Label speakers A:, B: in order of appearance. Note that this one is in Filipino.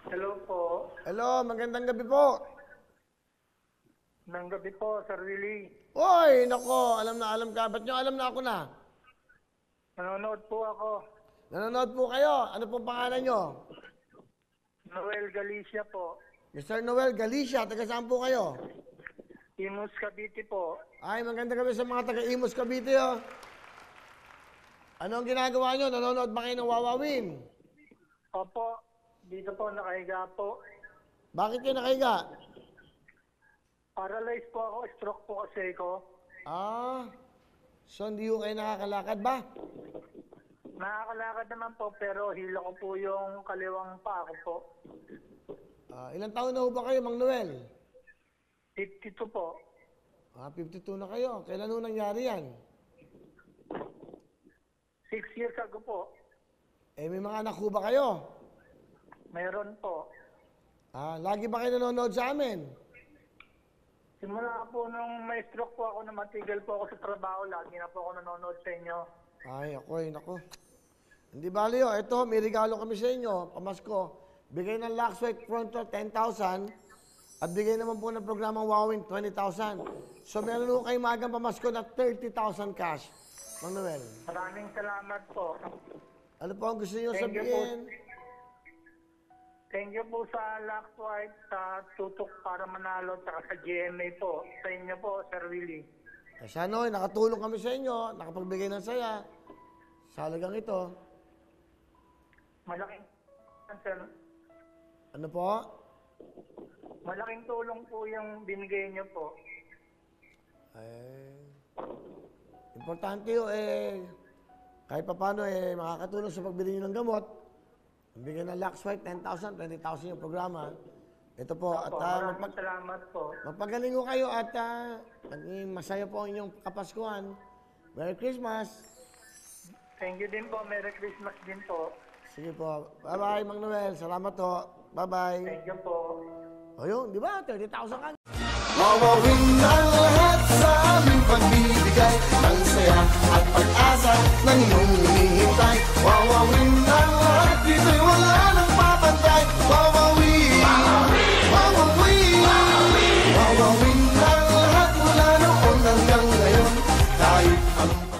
A: Hello po.
B: Hello, magandang gabi po.
A: Nang gabi po, Sir Willie.
B: Oy, nako, alam na alam ka. Ba't nyo alam na ako na?
A: Nanonood po ako.
B: Nanonood po kayo. Ano pong pangalan nyo?
A: Noel Galicia po.
B: Mr. Noel Galicia, taga saan po kayo?
A: Imus Cavite po.
B: Ay, magandang gabi sa mga taga Imus Cavite, oh. Ano ang ginagawa nyo? Nanonood ba kayo ng Wawawin?
A: Opo, dito po nakahiga po.
B: Bakit kayo nakahiga?
A: Paralyzed po ako, stroke po kasi ko.
B: Ah, so hindi ko kayo nakakalakad ba?
A: Nakakalakad naman po pero hila ko po yung kaliwang paa ko po.
B: Ilang taon na ho ba kayo, Mang Noel?
A: 52 po.
B: 52 na kayo. Kailan ho nangyari yan?
A: 6 years ago po.
B: Eh, may mga anak ho ba kayo?
A: Meron po.
B: Lagi ba kayo nanonood sa amin?
A: Simula po nung may stroke po ako na matigil po ako sa trabaho, lagi na po ako nanonood sa inyo.
B: Ay, nako. Hindi bali ho. Ito, may regalo kami sa inyo. Pamasko. Bigay ng Luxway Frontal 10,000 at bigay naman po ng programang Wowin 20,000. So meron po kayong magang pamasko na 30,000 cash. Mang Noel.
A: Maraming salamat po.
B: Ano po ang gusto niyo
A: Thank you
B: sabihin?
A: Thank you po sa Luxway, sa tutok para manalo, at sa GMA po. Sa inyo po, Sir Willie.
B: Sana nakatulong kami sa inyo, nakapagbigay ng saya. Sa halagang ito.
A: Malaking, Sir,
B: Ano po?
A: malaking tulong po yung binigay niyo po.
B: Importante ho kahit paano makakatulong sa pagbili nyo ng gamot. Bigyan ng Luxway 10,000, 20,000 yung programa. Ito po, at
A: Maraming salamat po.
B: magpagaling ho kayo at maging masaya po ang inyong kapaskuhan. Merry Christmas!
A: Thank you din po. Merry Christmas din po.
B: Sige po. Bye-bye, Mang Noel. Salamat po. Bye-bye.
A: Thank you po.
B: O yun, di ba? 30,000 ka.
C: Wawawin ang lahat sa aming pagbibigay ng saya at pag-asa ng iyong hinihintay. Wawawin ang